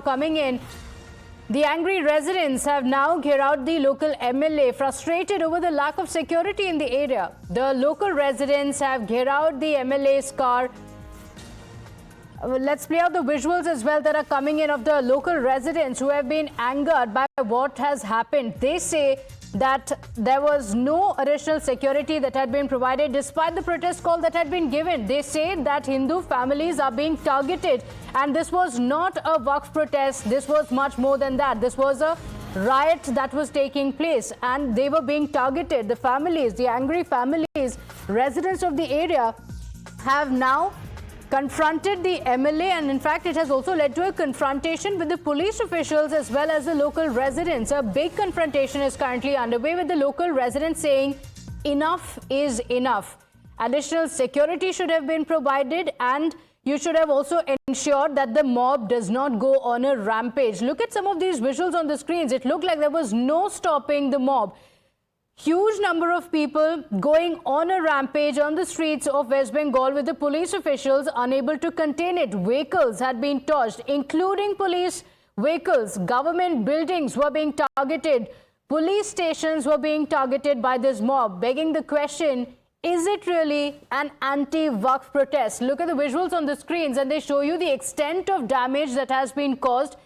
coming in. The angry residents have now geared out the local MLA, frustrated over the lack of security in the area. The local residents have geared out the MLA's car. Let's play out the visuals as well that are coming in of the local residents who have been angered by what has happened. They say that there was no additional security that had been provided despite the protest call that had been given. They say that Hindu families are being targeted, and this was not a Waqf protest. This was much more than that. This was a riot that was taking place, and they were being targeted. The families, the angry families, residents of the area have now confronted the MLA, and in fact it has also led to a confrontation with the police officials as well as the local residents. A big confrontation is currently underway with the local residents saying enough is enough. Additional security should have been provided, and you should have also ensured that the mob does not go on a rampage. Look at some of these visuals on the screens. It looked like there was no stopping the mob. Huge number of people going on a rampage on the streets of West Bengal with the police officials unable to contain it. Vehicles had been torched, including police vehicles. Government buildings were being targeted. Police stations were being targeted by this mob, begging the question, is it really an anti-Waqf protest? Look at the visuals on the screens and they show you the extent of damage that has been caused.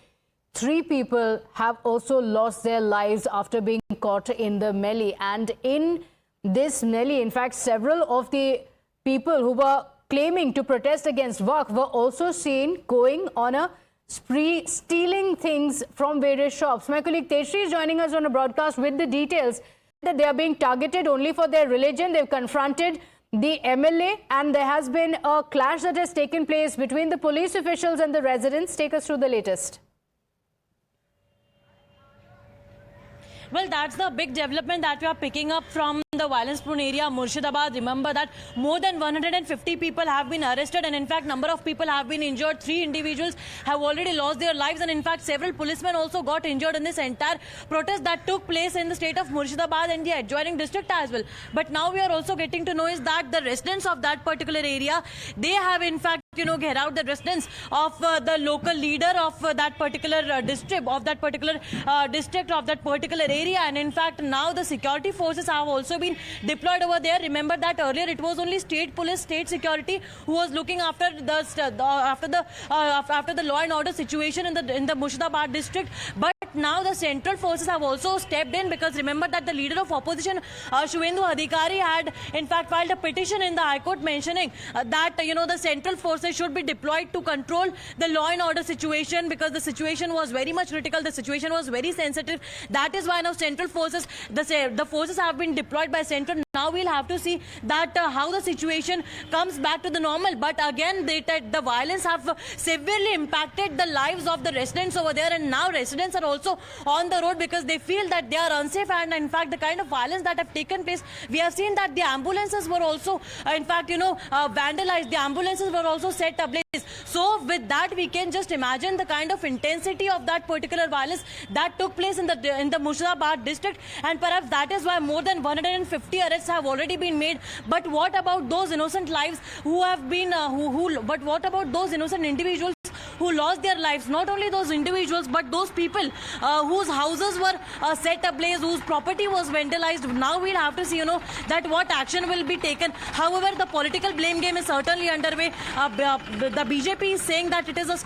3 people have also lost their lives after being caught in the melee. And in this melee, in fact, several of the people who were claiming to protest against Waqf were also seen going on a spree, stealing things from various shops. My colleague Tejshri is joining us on a broadcast with the details that they are being targeted only for their religion. They've confronted the MLA, and there has been a clash that has taken place between the police officials and the residents. Take us through the latest. Well, that's the big development that we are picking up from the violence-prone area, Murshidabad. Remember that more than 150 people have been arrested, and in fact, number of people have been injured. 3 individuals have already lost their lives, and in fact, several policemen also got injured in this entire protest that took place in the state of Murshidabad and the adjoining district as well. But now we are also getting to know is that the residents of that particular area, they have in fact get out the residence of the local leader of that particular district, of that particular area, and in fact now the security forces have also been deployed over there. Remember that earlier it was only state police, state security who was looking after the law and order situation in the Murshidabad district, but now the central forces have also stepped in, because remember that the leader of opposition Shubhendu Adhikari had in fact filed a petition in the High Court mentioning that the central forces should be deployed to control the law and order situation, because the situation was very much critical, the situation was very sensitive. That is why now central forces, the forces have been deployed by central. Now we'll have to see that how the situation comes back to the normal. But again, the violence have severely impacted the lives of the residents over there, and now residents are also on the road because they feel that they are unsafe. And in fact, the kind of violence that have taken place, we have seen that the ambulances were also in fact vandalized. The ambulances were also set ablaze. So with that, we can just imagine the kind of intensity of that particular violence that took place in the Murshidabad district, and perhaps that is why more than 150 arrests have already been made. But what about those innocent lives who have been but what about those innocent individuals who lost their lives? Not only those individuals, but those people whose houses were set ablaze, whose property was vandalized. Now we'll have to see that what action will be taken. However, the political blame game is certainly underway. The BJP is saying that it is a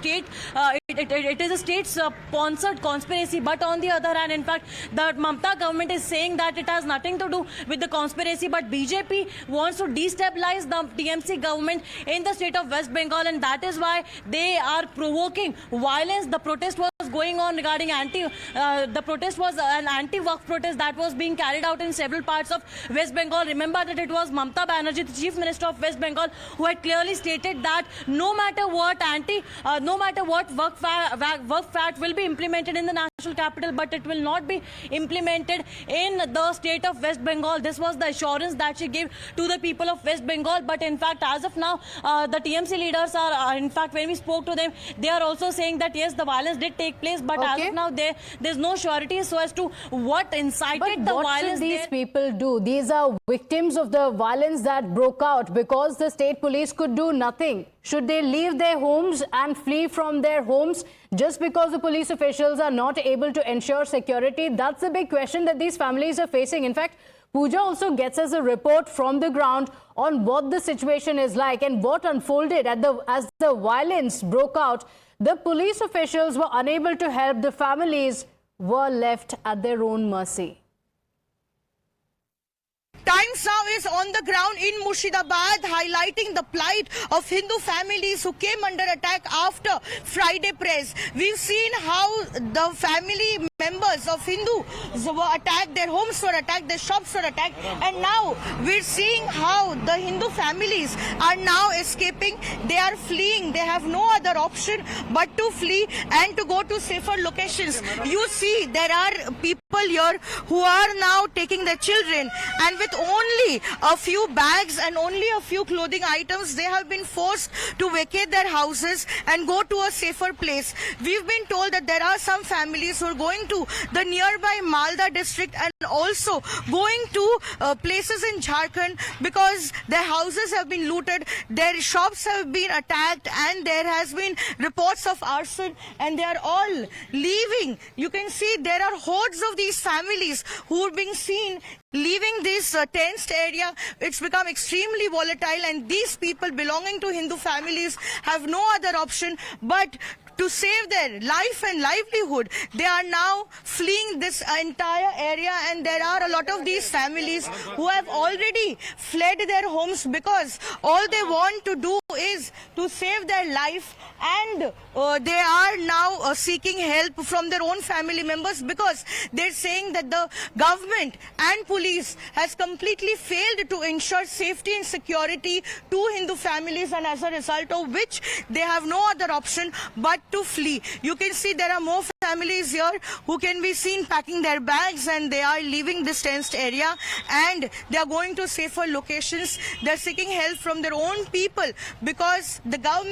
state sponsored conspiracy, but on the other hand, in fact, the Mamata government is saying that it has nothing to do with the conspiracy, but BJP wants to destabilize the TMC government in the state of West Bengal, and that is why they are provoking violence. The protest was going on regarding the protest was an anti-Waqf protest that was being carried out in several parts of West Bengal. Remember that it was Mamata Banerjee, the Chief Minister of West Bengal, who had clearly stated that no matter what Waqf Act will be implemented in the national capital, but it will not be implemented in the state of West Bengal. This was the assurance that she gave to the people of West Bengal. But in fact, as of now, the TMC leaders are, in fact, when we spoke to them, they are also saying that yes, the violence did take place, but as of now, there's no surety so as to what incited the violence. What should these people do? These are victims of the violence that broke out because the state police could do nothing. Should they leave their homes and flee from their homes just because the police officials are not able to ensure security? That's the big question that these families are facing. In fact, Pooja also gets us a report from the ground on what the situation is like and what unfolded as the violence broke out. The police officials were unable to help. The families were left at their own mercy. Times Now is on the ground in Murshidabad, highlighting the plight of Hindu families who came under attack after Friday prayers. We've seen how the family members of Hindus were attacked, their homes were attacked, their shops were attacked, and now we're seeing how the Hindu families are now escaping. They are fleeing. They have no other option but to flee and to go to safer locations. You see, there are people here who are now taking their children, and with only a few bags and only a few clothing items, they have been forced to vacate their houses and go to a safer place. We've been told that there are some families who are going to the nearby Malda district and also going to places in Jharkhand because their houses have been looted, their shops have been attacked, and there has been reports of arson, and they are all leaving. You can see there are hordes of these families who are being seen leaving this tensed area. It's become extremely volatile, and these people belonging to Hindu families have no other option but to save their life and livelihood. They are now fleeing this entire area, and there are a lot of these families who have already fled their homes because all they want to do is to save their life, and they are now seeking help from their own family members because they're saying that the government and police has completely failed to ensure safety and security to Hindu families, and as a result of which they have no other option but to flee. You can see there are more families here who can be seen packing their bags, and they are leaving this tensed area and they are going to safer locations. They're seeking help from their own people because the government